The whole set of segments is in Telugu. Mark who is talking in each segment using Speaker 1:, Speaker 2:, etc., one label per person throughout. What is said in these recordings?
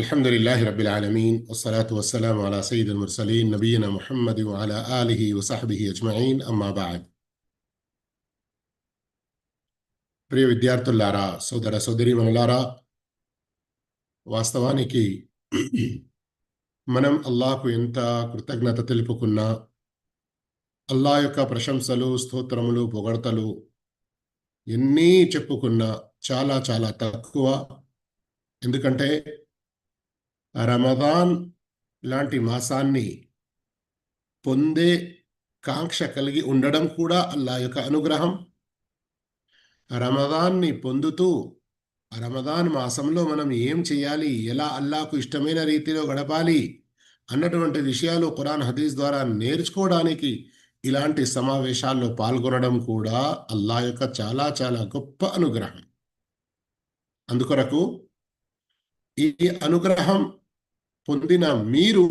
Speaker 1: الحمد لله رب العالمين والصلاة والسلام على سيد المرسلين نبينا محمد وعلى آله وصحبه أجمعين أما بعد ప్రియ విద్యార్థులారా సోదర సోదరీమణులారా వాస్తవానికి మనం అల్లాహ్కు ఎంత కృతజ్ఞత తెలుపుకున్నా అల్లాహ్ యొక్క ప్రశంసలు స్తోత్రములు పొగడ్తలు ఎన్ని చెప్పుకున్నా చాలా చాలా తక్కువ. ఎందుకంటే రమదాన్ లాంటి మాసాన్ని పొందే కాంక్ష కలిగి ఉండడం కూడా అల్లాహ్ యొక్క అనుగ్రహం. రమదాన్ని పొందుతూ రమదాన్ మాసంలో మనం ఏం చేయాలి, ఎలా అల్లాహ్కు ఇష్టమైన రీతిలో గడపాలి అన్నటువంటి విషయాలు ఖురాన్ హదీస్ ద్వారా నేర్చుకోవడానికి ఇలాంటి సమావేశాల్లో పాల్గొనడం కూడా అల్లాహ్ యొక్క చాలా చాలా గొప్ప అనుగ్రహం. అందుకొరకు ఈ అనుగ్రహం పొందిన మీరు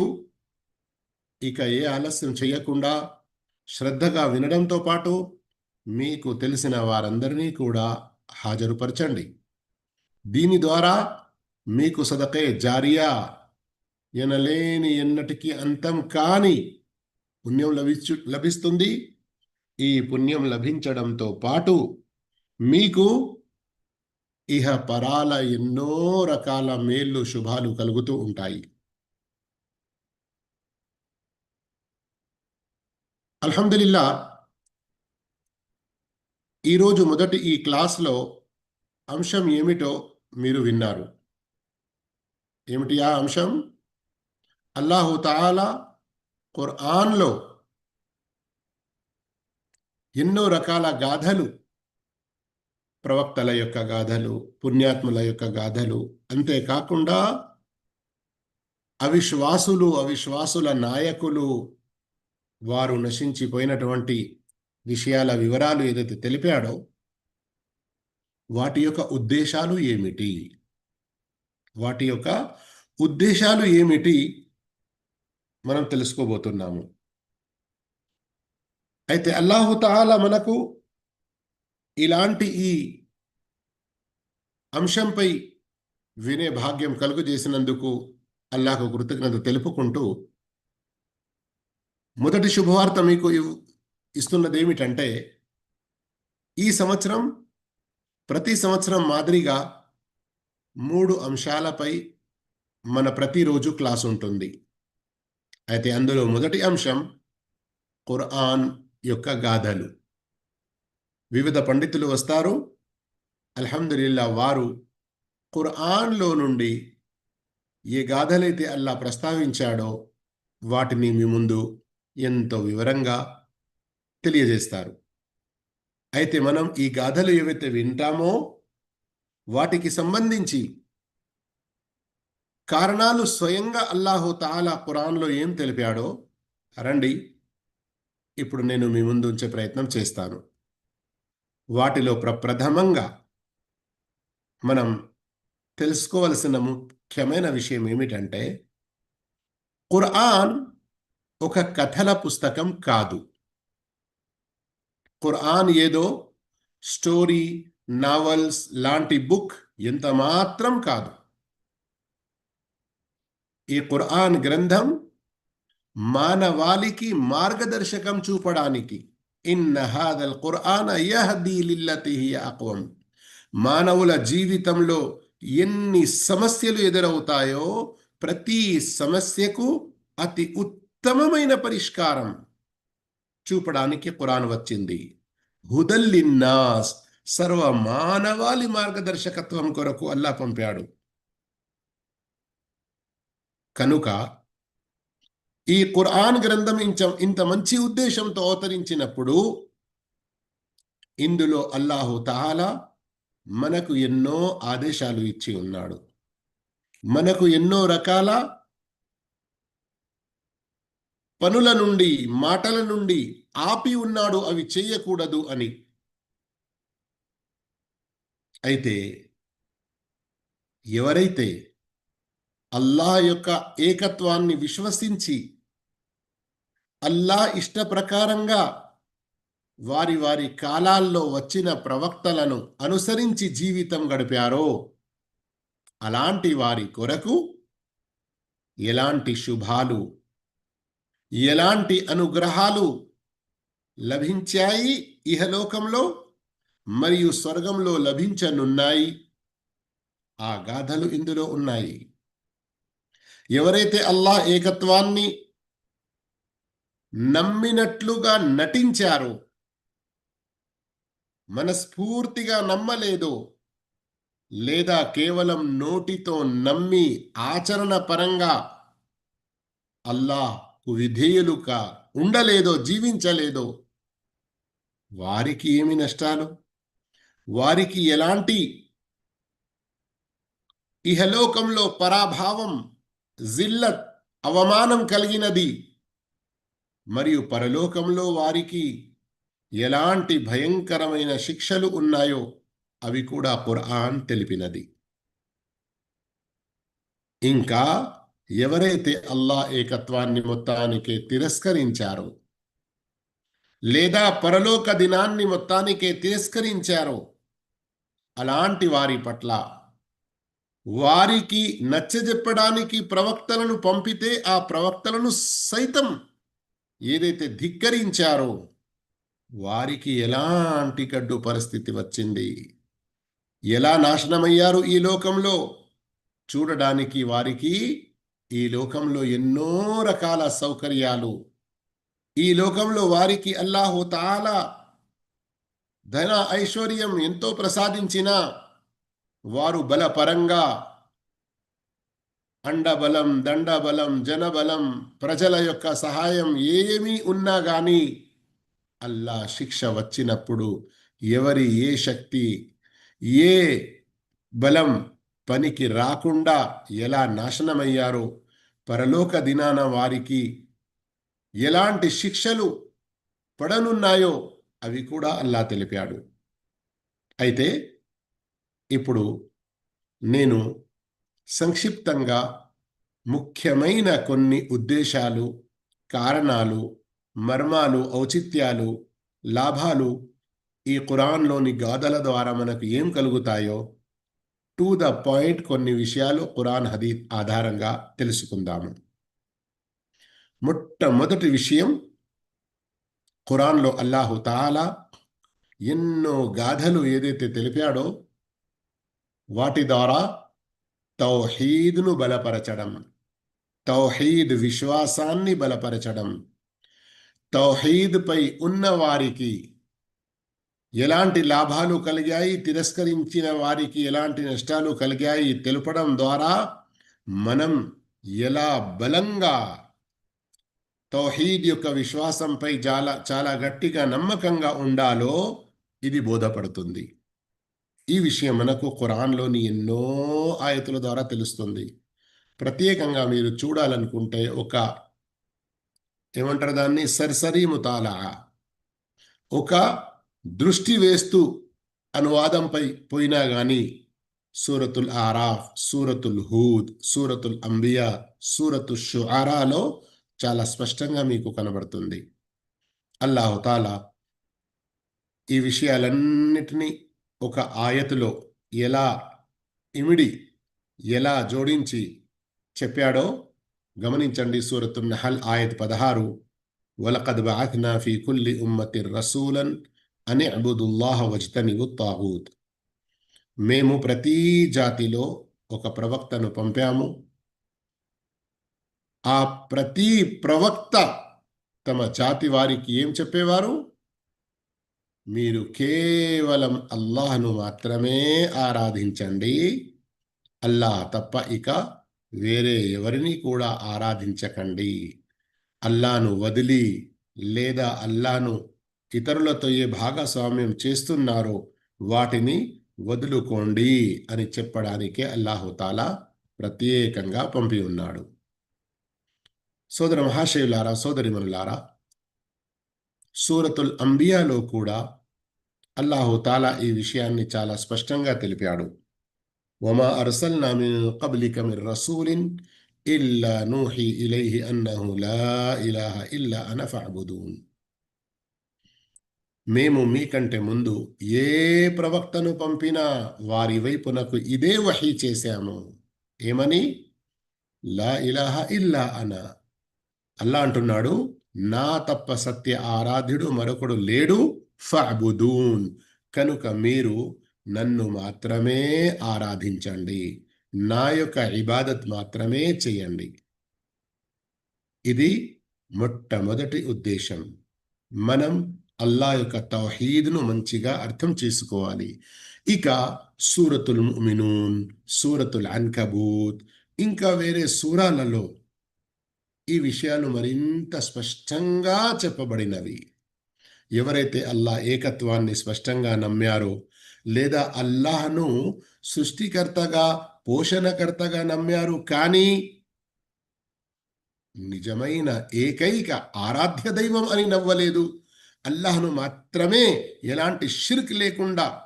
Speaker 1: ఇక ఏ ఆలస్యం చేయకుండా శ్రద్ధగా వినడంతో పాటు మీకు తెలిసిన వారందరినీ కూడా హాజరుపరచండి. దీని ద్వారా మీకు సదకే జారియా ఎనలేని ఎన్నటికీ అంతం కాని పుణ్యం లభిస్తుంది. ఈ పుణ్యం లభించడంతో పాటు మీకు ఇహ పరాల ఎన్నో రకాల మేళ్ళు శుభాలు కలుగుతూ ఉంటాయి. అల్హమ్దులిల్లా, ఈరోజు మొదటి ఈ క్లాస్లో అంశం ఏమిటో మీరు విన్నారు. ఏమిటి ఆ అంశం? అల్లాహు తాలా ఖురాన్లో ఎన్నో రకాల గాథలు, ప్రవక్తల యొక్క గాథలు, పుణ్యాత్ముల యొక్క గాథలు, అంతేకాకుండా అవిశ్వాసుల నాయకులు, వారు నశించిపోయినటువంటి విషయాల వివరాలు ఏదైతే తెలిపాడో వాటి యొక్క ఉద్దేశాలు ఏమిటి మనం తెలుసుకోబోతున్నాము. అయితే అల్లాహు తాలా మనకు ఇలాంటి ఈ అంశంపై వినే భాగ్యం కలుగజేసినందుకు అల్లాహకు కృతజ్ఞత తెలుపుకుంటూ, మొదటి శుభవార్త మీకు ఇస్తున్నది ఏమిటంటే, ఈ సంవత్సరం ప్రతి సంవత్సరం మాదిరిగా 3 అంశాలపై మన ప్రతిరోజు క్లాస్ ఉంటుంది. అయితే అందులో మొదటి అంశం ఖురాన్ యొక్క గాథలు. వివిధ పండితులు వస్తారు. అల్హమ్దులిల్లా, వారు ఖురాన్లో నుండి ఏ గాథలైతే అల్లా ప్రస్తావించాడో వాటిని మీ ముందు ఎంతో వివరంగా తెలియజేస్తారు. అయితే మనం ఈ గాథలు ఏవైతే వింటామో వాటికి సంబంధించి కారణాలు స్వయంగా అల్లాహు తాలా ఖురాన్లో ఏం తెలిపాడో రండి ఇప్పుడు నేను మీ ముందు ఉంచే ప్రయత్నం చేస్తాను. వాటిలో ప్రప్రథమంగా మనం తెలుసుకోవలసిన ముఖ్యమైన విషయం ఏమిటంటే, ఖురాన్ ఒక కథల పుస్తకం కాదు. ఖురాన్ ఏదో స్టోరీ, నావల్స్ లాంటి బుక్ ఎంత మాత్రం కాదు. ఈ ఖురాన్ గ్రంథం మానవాళికి మార్గదర్శకం చూపడానికి, ఇన్న హాదల్ ఖురాన యహ్దీ లిల్లతీ హియ అక్వం, మానవుల జీవితంలో ఎన్ని సమస్యలు ఎదురవుతాయో ప్రతి సమస్యకు అతి ఉత్తమమైన పరిష్కారం చూపడానికి ఖురాన్ వచ్చింది. హుదల్ లిన్నాస్, సర్వ మానవాళి మార్గదర్శకత్వం కొరకు అల్లాహ్ పంపాడు. కనుక ఈ ఖురాన్ గ్రంథం ఇంత మంచి ఉద్దేశంతో అవతరించినప్పుడు ఇందులో అల్లాహు తాలా మనకు ఎన్నో ఆదేశాలు ఇచ్చి ఉన్నాడు. మనకు ఎన్నో రకాల పనుల నుండి, మాటల నుండి ఆపి ఉన్నాడు, అవి చెయ్యకూడదు అని. అయితే ఎవరైతే అల్లాహ్ యొక్క ఏకత్వాన్ని విశ్వసించి అల్లాహ్ ఇష్ట ప్రకారంగా వారి వారి కాలాల్లో వచ్చిన ప్రవక్తలను అనుసరించి జీవితం గడిపారో అలాంటి వారి కొరకు ఎలాంటి శుభాలు, ఎలాంటి అనుగ్రహాలు లభించాయి ఇహలోకంలో మరియు స్వర్గంలో లభించనున్నాయి, ఆ గాథలు ఇందులో ఉన్నాయి. ఎవరైతే అల్లాహ్ ఏకత్వాన్ని నమ్మినట్లుగా నటించారో, మనస్ఫూర్తిగా నమ్మలేదో, లేదా కేవలం నోటితో నమ్మి ఆచరణ పరంగా అల్లాహ్కు విధేయులుగా ఉండలేదో, జీవించలేదో, వారికి ఏమి నష్టాలు, వారికి ఎలాంటి ఇహలోకంలో పరాభావం, జిల్లత్, అవమానం కలిగినది, మరియు పరలోకంలో వారికి ఎలాంటి భయంకరమైన శిక్షలు ఉన్నాయో అవి కూడా ఖురాన్ తెలిపినది. ఇంకా ఎవరైతే అల్లాహ్ ఏకత్వాన్ని మొత్తానికే తిరస్కరించారో, లేదా పరలోక దినాన్ని మొత్తానికే తిరస్కరించారో, అలాంటి వారి పట్ల వారికి నచ్చజెప్పడానికి ప్రవక్తలను పంపితే ఆ ప్రవక్తలను సైతం ఏదైతే ధిక్కరించారో వారికి ఎలాంటి గడ్డు పరిస్థితి వచ్చింది, ఎలా నాశనమయ్యారు ఈ లోకంలో చూడడానికి వారికి ఈ లోకంలో ఎన్నో రకాల సౌకర్యాలు, ఈ లోకంలో వారికి అల్లాహు తాలా ధన ఐశ్వర్యం ఎంతో ప్రసాదించిన వారు బలపరంగా అండబలం, దండబలం, జనబలం, ప్రజల యొక్క సహాయం ఏమీ ఉన్నా గాని అల్లా శిక్ష వచ్చినప్పుడు ఎవరి ఏ శక్తి, ఏ బలం పనికి రాకుండా ఎలా నాశనమయ్యారో, పరలోక దినాన వారికి ఎలాంటి శిక్షలు పడనున్నాయో అవి కూడా అల్లా తెలిపాడు. అయితే ఇప్పుడు నేను సంక్షిప్తంగా ముఖ్యమైన కొన్ని ఉద్దేశాలు, కారణాలు, మర్మాలు, ఔచిత్యాలు, లాభాలు ఈ ఖురాన్లోని గాథల ద్వారా మనకు ఏం కలుగుతాయో టు ద పాయింట్ కొన్ని విషయాలు ఖురాన్ హదీస్ ఆధారంగా తెలుసుకుందాము. మొట్టమొదటి విషయం, ఖురాన్లో అల్లాహు తాలా ఎన్నో గాథలు ఏదైతే తెలిపాడో వాటి ద్వారా తౌహీద్ను బలపరచడం, తౌహీద్ విశ్వాసాన్ని బలపరచడం, తౌహీద్పై ఉన్న వారికి ఎలాంటి లాభాలు కలిగాయి, తిరస్కరించిన వారికి ఎలాంటి నష్టాలు కలిగాయి తెలుపడం ద్వారా మనం ఎలా బలంగా తౌహీద్ యొక్క విశ్వాసంపై చాలా గట్టిగా నమ్మకంగా ఉండాలో ఇది బోధపడుతుంది. ఈ విషయం మనకు ఖురాన్లోని ఎన్నో ఆయతుల ద్వారా తెలుస్తుంది. ప్రత్యేకంగా మీరు చూడాలనుకుంటే ఏమంటారు దాన్ని, సర్సరీ ముతాలా, ఒక దృష్టి వేస్తూ అనువాదంపై పోయినా గాని సూరతుల్ ఆరాఫ్, సూరతుల్ హూద్, సూరతుల్ అంబియా, సూరతుల్ షుఆరాలో చాలా స్పష్టంగా మీకు కనబడుతుంది. అల్లాహు తాలా ఈ విషయాలన్నిటినీ ఒక ఆయతులో ఎలా ఇమిడి, ఎలా జోడించి చెప్పాడో గమనించండి. సూరతున్ నహల్ ఆయత్ 16, వలకద్ బఅత్నా ఫీ కుల్లి ఉమ్మతిర్ రసూలన్ అన్ ఇఅ్బుదుల్లాహ వజ్తనిబుత్ తాగూత్. మేము ప్రతి జాతిలో ఒక ప్రవక్తను పంపాము. ఆ ప్రతి ప్రవక్త తమ జాతి వారికి ఏం చెప్పేవారు? మీరు కేవలం అల్లాహ్ను మాత్రమే ఆరాధించండి, అల్లాహ్ తప్ప ఇక వేరే ఎవరిని కూడా ఆరాధించకండి. అల్లాహ్ను వదిలి లేదా అల్లాహ్ను ఇతరులతో ఏ భాగస్వామ్యం చేస్తున్నారో వాటిని వదులుకోండి అని చెప్పడానికే అల్లాహు తాలా ప్రత్యేకంగా పంపి ఉన్నాడు. సోదర మహాశయులారా, సోదరిమనులారా, సూరతుల్ అంబియాలో కూడా అల్లాహు తాలా ఈ విషయాన్ని చాలా స్పష్టంగా తెలిపాడు. వమా అర్సల్నా మిన్ కబ్లిక మిర్ రసూలిన్ ఇల్లా నూహీ ఇలైహి అన్నహు లా ఇలాహ ఇల్లా అన ఫఅబుదూన్. మేము మీకంటే ముందు ఏ ప్రవక్తను పంపినా వారి వైపునకు ఇదే వహీ చేశాము. ఏమని? లా ఇలాహ ఇల్లా అనా. అల్లా అంటున్నాడు, నా తప్ప సత్య ఆరాధ్యుడు మరొకడు లేడు, ఫఅబుదూన్, కనుక మీరు నన్ను మాత్రమే ఆరాధించండి, నా యొక్క ఇబాదత్ మాత్రమే చేయండి. ఇది మొట్టమొదటి ఉద్దేశం. మనం అల్లా యొక్క తౌహీద్ను మంచిగా అర్థం చేసుకోవాలి. ఇక సూరతుల్ ముమినూన్, సూరతుల్ అన్కబూత్, ఇంకా వేరే సూరాలలో ఈ విషయాలు మరింత స్పష్టంగా చెప్పబడినవి. ఎవరైతే అల్లా ఏకత్వాన్ని స్పష్టంగా నమ్మారో, లేదా అల్లాహ్ను సృష్టికర్తగా, పోషణకర్తగా నమ్మారు, కానీ నిజమైన ఏకైక ఆరాధ్య దైవం అని నవ్వలేదు, అల్లాహ్ను మాత్రమే ఎలాంటి షిర్క్ లేకుండా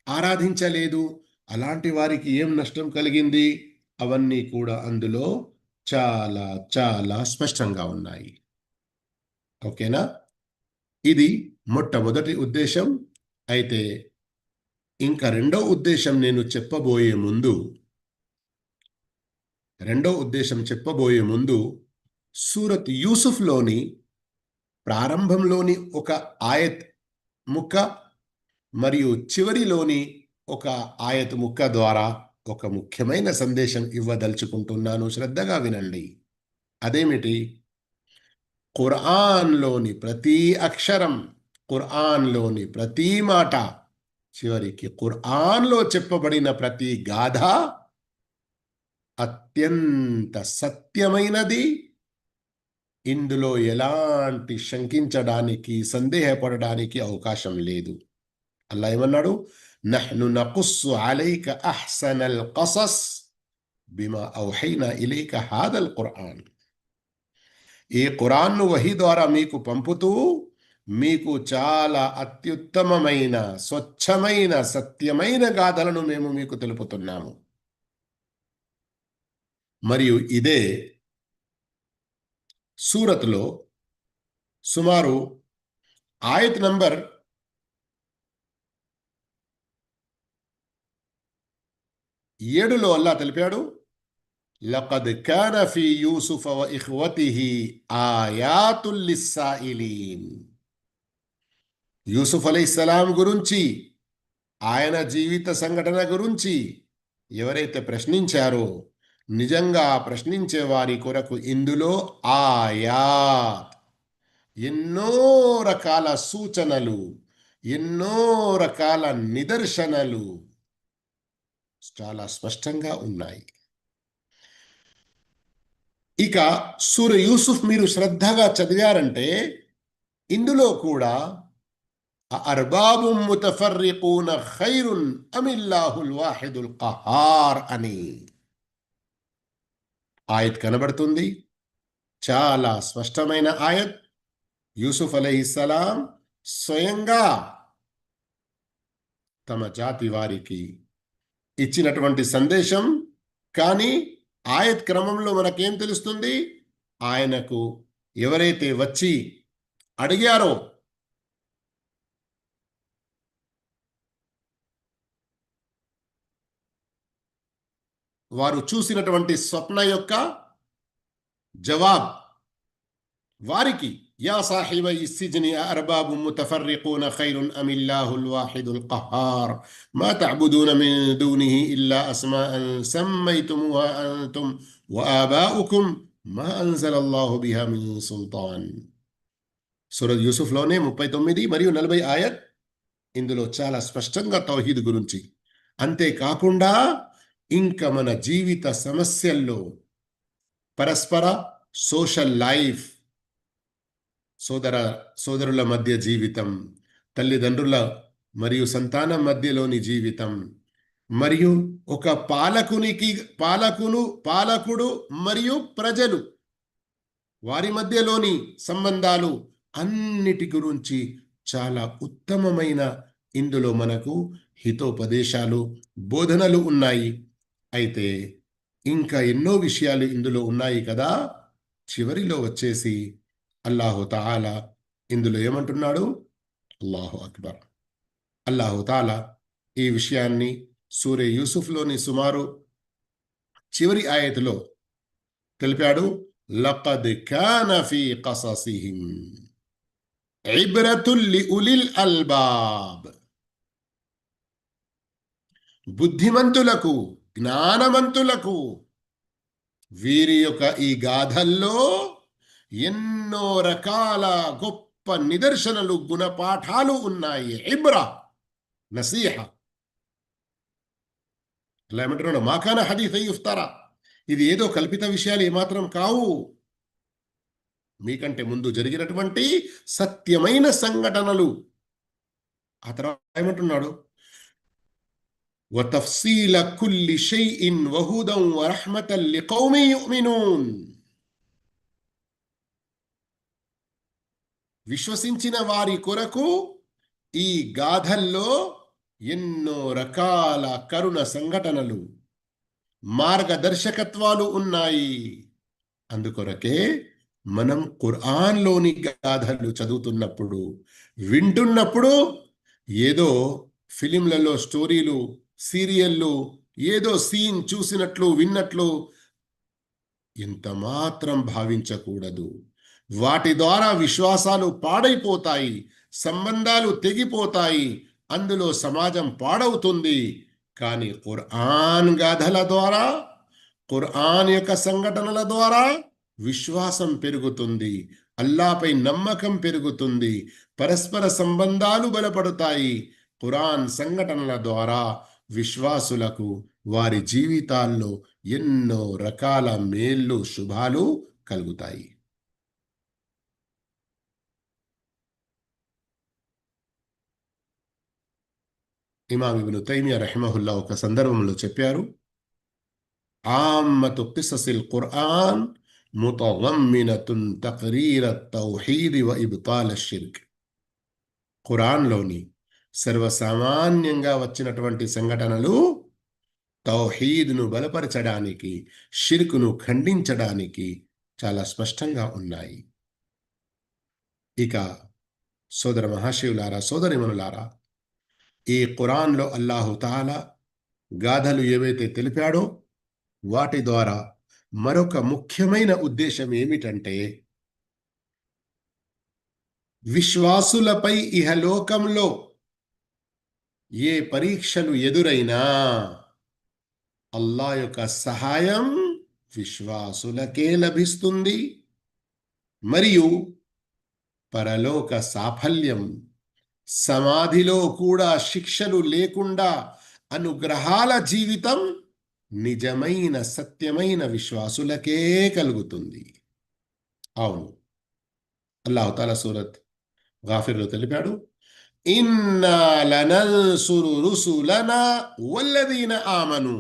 Speaker 1: ఆరాధించలేదు, అలాంటి వారికి ఏం నష్టం కలిగింది? అవన్నీ కూడా అందులో చాలా చాలా స్పష్టంగా ఉన్నాయి. ఓకేనా? ఇది మొట్టమొదటి ఉద్దేశం. అయితే ఇంకా రెండో ఉద్దేశం నేను చెప్పబోయే ముందు సూరత్ యూసుఫ్లోని ప్రారంభంలోని ఒక ఆయత్ ముక్క మరియు చివరిలోని ఒక ఆయత్ ముక్క ద్వారా ఒక ముఖ్యమైన సందేశం ఇవ్వదలుచుకుంటున్నాను. శ్రద్ధగా వినండి. అదేమిటి? ఖురాన్లోని ప్రతి అక్షరం, ఖురాన్లోని ప్రతి మాట, చివరికి ఖురాన్లో చెప్పబడిన ప్రతి గాథ అత్యంత సత్యమైనది. ఇందులో ఎలాంటి శంకించడానికి, సందేహపడడానికి అవకాశం లేదు. అల్లా ఏమన్నాడు? నహ్ను నకుస్సు అలైక అహ్సనల్ కసస్ బిమా ఔహైనా ఇలైక హాదల్ ఖురాన్. ఈ ఖురాన్ను వహీ ద్వారా మీకు పంపుతూ మీకు చాలా అత్యుత్తమమైన, స్వచ్ఛమైన, సత్యమైన గాథలను మేము మీకు తెలుపుతున్నాము. మరియు ఇదే సూరత్లో సుమారు ఆయత్ నంబర్ 7లో అల్లా తెలిపాడు, లఖద్ కాన ఫీ యూసుఫ వ ఇఖ్వతిహి ఆయాతుల్ లిస్సాయిలీన్. యూసుఫ్ అలైహిస్సలాం గురించి, ఆయన జీవిత సంఘటన గురించి ఎవరైతే ప్రశ్నించారో, నిజంగా ప్రశ్నించే వారి కొరకు ఇందులో ఆయాత్, ఎన్నో రకాల సూచనలు, ఎన్నో రకాల నిదర్శనలు చాలా స్పష్టంగా ఉన్నాయి. ఇక సూర యూసుఫ్ మీరు శ్రద్ధగా చదివారంటే ఇందులో కూడా అర్బాబుం ముతఫర్రికూన ఖైరున్ అమిల్లాహుల్ వాహిదుల్ ఖహార్ అని ఆయత్ కనబడుతుంది. చాలా స్పష్టమైన ఆయత్. యూసుఫ్ అలైహిస్సలాం స్వయంగా తమ జాతి వారికి ఇచ్చినటువంటి సందేశం. కానీ ఆయత్ క్రమంలో మనకేం తెలుస్తుంది? ఆయనకు ఎవరైతే వచ్చి అడిగారో, వారు చూసినటువంటి స్వప్న యొక్క జవాబ్ వారికి, యా సాహిబై సిజ్ని అర్బాబు ముతఫర్రికూన ఖైరున్ అమిల్లాహుల్ వాహిదుల్ ఖహార్ మా తఅబుదూన మిన్ దూనిహి ఇల్లా అస్మాఅన్ సమ్మైతుముహా అంతుమ్ వఆబాఉకుం మా అన్జలల్లాహు బిహా మిన్ సుల్తాన్. సూరత్ యూసుఫ్లోనే 39 మరియు 40 ఆయత్. ఇందులో చాలా స్పష్టంగా తౌహీద్ గురించి, అంతేకాకుండా ఇంకా మన జీవిత సమస్యల్లో పరస్పర సోషల్ లైఫ్, సోదరుల మధ్య జీవితం, తల్లిదండ్రుల మరియు సంతానం మధ్యలోని జీవితం, మరియు ఒక పాలకుడు మరియు ప్రజలు వారి మధ్యలోని సంబంధాలు, అన్నిటి గురించి చాలా ఉత్తమమైన ఇందులో మనకు హితోపదేశాలు, బోధనలు ఉన్నాయి. అయితే ఇంకా ఎన్నో విషయాలు ఇందులో ఉన్నాయి కదా. చివరిలో వచ్చేసి అల్లాహు తాలా ఇందులో ఏమంటున్నాడు? అల్లాహు అక్బర్. అల్లాహు తాలా ఈ విషయాన్ని సూరే యూసుఫ్లోని సుమారు చివరి ఆయతలో తెలిపాడు. లఖద్ కాన ఫీ కససిహిం ఇబ్రతుల్ లిఉలిల్ అల్బాబ్. బుద్ధిమంతులకు, జ్ఞానవంతులకు వీరి యొక్క ఈ గాథల్లో ఎన్నో రకాల గొప్ప నిదర్శనలు, గుణపాఠాలు ఉన్నాయి. ఇబ్రా, నసీహ. అలా ఏమంటున్నాడు, మాకాన హదీథ యుఫ్తరా, ఇది ఏదో కల్పిత విషయాలు ఏమాత్రం కావు, మీకంటే ముందు జరిగినటువంటి సత్యమైన సంఘటనలు. ఆ తర్వాత ఏమంటున్నాడు, వతఫ్సీల కుల్లి షైఇన్ వహుదం వరహ్మతన్ లికౌమి యుమినూన్. విశ్వసించిన వారి కొరకు ఈ గాథల్లో ఎన్నో రకాల కరుణ సంఘటనలు, మార్గదర్శకత్వాలు ఉన్నాయి. అందుకొరకే మనం ఖురాన్లోని గాథలు చదువుతున్నప్పుడు, వింటున్నప్పుడు ఏదో ఫిలింలలో స్టోరీలు, సీరియళ్ళు, ఏదో సీన్ చూసినట్లు విన్నట్లు ఇంత మాత్రం భావించకూడదు. వాటి ద్వారా విశ్వాసాలు పాడైపోతాయి, సంబంధాలు తెగిపోతాయి, అందులో సమాజం పాడవుతుంది. కానీ ఖురాన్ గాథల ద్వారా, ఖురాన్ యొక్క సంఘటనల ద్వారా విశ్వాసం పెరుగుతుంది, అల్లాపై నమ్మకం పెరుగుతుంది, పరస్పర సంబంధాలు బలపడతాయి. ఖురాన్ సంఘటనల ద్వారా విశ్వాసులకు వారి జీవితాల్లో ఎన్నో రకాల మేళ్ళు, శుభాలు కలుగుతాయి. ఇమాం ఇబ్ను తైమియా రహిమహుల్లా ఒక సందర్భంలో చెప్పారు, ఆమ్మతు కిససిల్ ఖురాన్ ముతదమ్మినతున్ తక్రీర తౌహీద్ వ ఇబ్తాల్ షిర్క్. ఖురాన్లోని సర్వసామాన్యంగా వచ్చినటువంటి సంఘటనలు తౌహీద్ను బలపరచడానికి, షిర్కును ఖండించడానికి చాలా స్పష్టంగా ఉన్నాయి. ఇక సోదర మహాశివులారా, సోదరిమనులారా, ఈ ఖురాన్లో అల్లాహు తాలా గాథలు ఏవైతే తెలిపాడో వాటి ద్వారా మరొక ముఖ్యమైన ఉద్దేశం ఏమిటంటే, విశ్వాసులపై ఇహలోకంలో ఏ పరీక్షలు ఎదురైనా అల్లా యొక్క సహాయం విశ్వాసులకే లభిస్తుంది, మరియు పరలోక సాఫల్యం, సమాధిలో కూడా శిక్షలు లేకుండా అనుగ్రహాల జీవితం నిజమైన సత్యమైన విశ్వాసులకే కలుగుతుంది. అవును, అల్లాహు తాలా సూరత్ గాఫిర్లో తెలిపాడు, ఇన్నా లనన్సురు రుసులనా వల్లదీన ఆమను.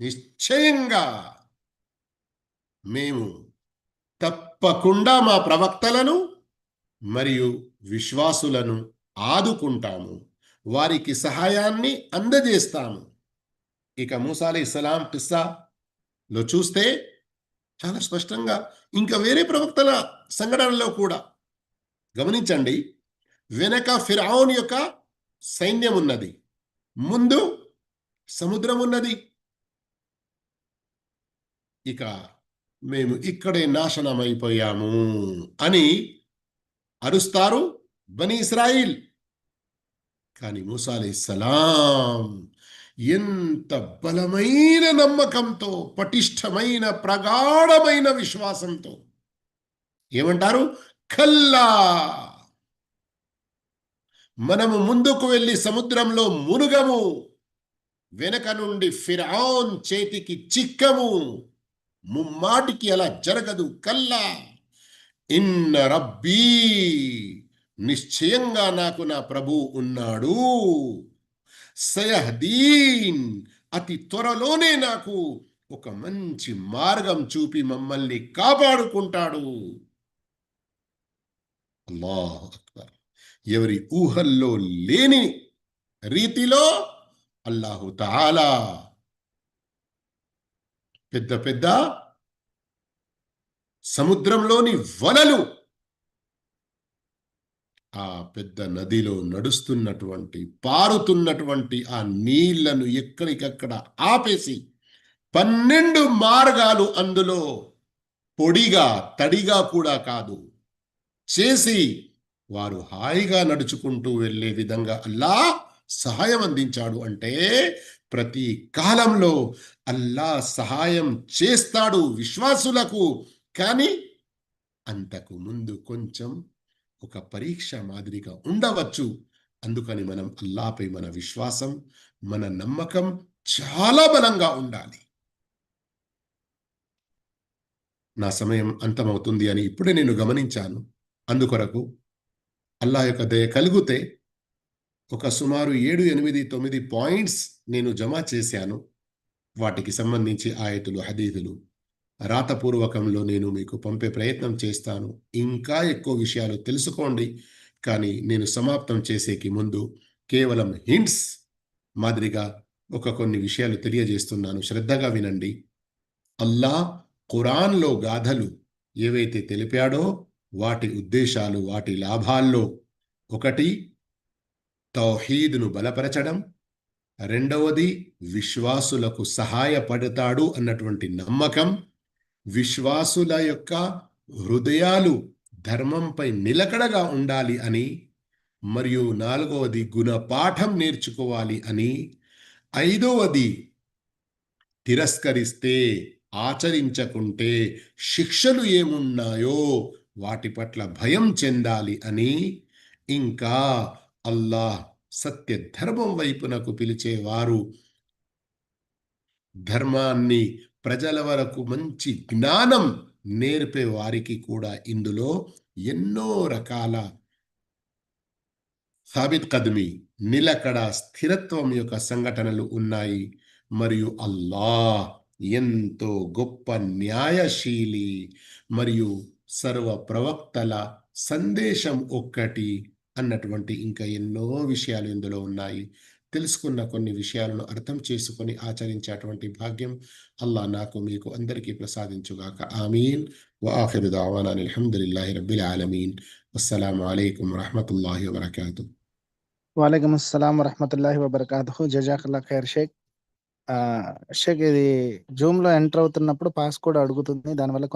Speaker 1: నిశ్చయంగా మేము తప్పకుండా మా ప్రవక్తలను మరియు విశ్వాసులను ఆదుకుంటాము, వారికి సహాయాన్ని అందజేస్తాము. ఇక మూసా అలైహిస్సలాం కిస్సాలో చూస్తే చాలా స్పష్టంగా, ఇంకా వేరే ప్రవక్తల సంఘటనలో కూడా గమనించండి, వెనక ఫిర్ఔన్ యొక్క సైన్యం ఉన్నది, ముందు సముద్రం ఉన్నది. ఇక మేము ఇక్కడే నాశనమైపోయాము అని అరుస్తారు బనీ ఇస్రాయిల్. కానీ మూసా అలైహిస్సలాం ఎంత బలమైన నమ్మకంతో, పటిష్టమైన ప్రగాఢమైన విశ్వాసంతో ఏమంటారు, కల్లా, మనము ముందుకు వెళ్ళి సముద్రంలో మునుగము, వెనక నుండి ఫిర్ఔన్ చేతికి చిక్కము, ముమ్మాటికి అలా జరగదు. కల్లా ఇన్న రబ్బీ, నిశ్చయంగా నాకు నా ప్రభు ఉన్నాడు, సయహ్దీన్, అతి త్వరలోనే నాకు ఒక మంచి మార్గం చూపి మమ్మల్ని కాపాడుకుంటాడు. అల్లాహు అక్బర్. ఎవరి ఊహల్లో లేని రీతిలో అల్లాహు తాలా పెద్ద పెద్ద సముద్రంలోని వలలు, ఆ పెద్ద నదిలో నడుస్తున్నటువంటి, పారుతున్నటువంటి ఆ నీళ్లను ఎక్కడికక్కడ ఆపేసి 12 మార్గాలు అందులో పొడిగా తడిగా కూడా కాదు చేసి వారు హాయిగా నడుచుకుంటూ వెళ్ళే విధంగా అల్లాహ్ సహాయం అందించాడు. అంటే ప్రతి కాలంలో అల్లాహ్ సహాయం చేస్తాడు విశ్వాసులకు. కానీ అంతకు ముందు కొంచెం ఒక పరీక్ష మాదిరిగా ఉండవచ్చు. అందుకని మనం అల్లాహ్పై మన విశ్వాసం, మన నమ్మకం చాలా బలంగా ఉండాలి. నా సమయం అంతమవుతుంది అని ఇప్పుడే నేను గమనించాను. అందుకొరకు అల్లాహ్ యొక్క దయ కలిగితే ఒక సుమారు 7, 8, 9 పాయింట్స్ నేను జమ చేశాను. వాటికి సంబంధించి ఆయతులు, హదీదులు రాతపూర్వకంలో నేను మీకు పంపే ప్రయత్నం చేస్తాను. ఇంకా ఎక్కువ విషయాలు తెలుసుకోండి. కానీ నేను సమాప్తం చేసేకి ముందు కేవలం హింట్స్ మాదిరిగా కొన్ని విషయాలు తెలియజేస్తున్నాను. శ్రద్ధగా వినండి. అల్లాహ్ ఖురాన్‌లో గాథలు ఏవైతే తెలిపాడో వాటి ఉద్దేశాలు, వాటి లాభాల్లో ఒకటి తౌహీద్‌ను బలపరచడం, రెండవది విశ్వాసులకు సహాయపడతాడు అన్నటువంటి నమ్మకం, విశ్వాసుల యొక్క హృదయాలు ధర్మంపై నిలకడగా ఉండాలి అని, మరియు నాలుగవది గుణపాఠం నేర్చుకోవాలి అని, ఐదవది తిరస్కరిస్తే, ఆచరించకుంటే శిక్షలు ఏమున్నాయో వాటి పట్ల భయం చెందాలి అని, ఇంకా అల్లాహ్ సత్య ధర్మం వైపునకు పిలిచేవారు ధర్మాన్ని ప్రజల వరకు మంచి జ్ఞానం నేర్పే వారికి కూడా ఇందులో ఎన్నో రకాల సాబిత్ కదమి, నిలకడ, స్థిరత్వం యొక్క సంఘటనలు ఉన్నాయి. మరియు అల్లాహ్ ఎంతో గొప్ప న్యాయశీలి మరియు సర్వ ప్రవక్తల సందేశం ఒక్కటి అన్నటువంటి ఇంకా ఎన్నో విషయాలు ఇందులో ఉన్నాయి. తెలుసుకున్న కొన్ని విషయాలను అర్థం చేసుకొని ఆచరించేటువంటి భాగ్యం అల్లాహ్ నాకు మీకు అందరికీ ప్రసాదించుగాక. ఆమీన్. వఆఖిరు దఅవానా అల్హమ్దులిల్లాహి రబ్బిల్ ఆలమీన్. అస్సలాము అలైకుం వరహ్మతుల్లాహి వబరకాతుహు.
Speaker 2: వాలేకుం అస్సలాం వరహమతుల్లాహి వబర్కాతుహు. జజాకల్లా ఖైర్ షేక్. షేక్, ఇది జూమ్లో ఎంటర్ అవుతున్నప్పుడు పాస్ కోడ్ అడుగుతుంది. దానివల్ల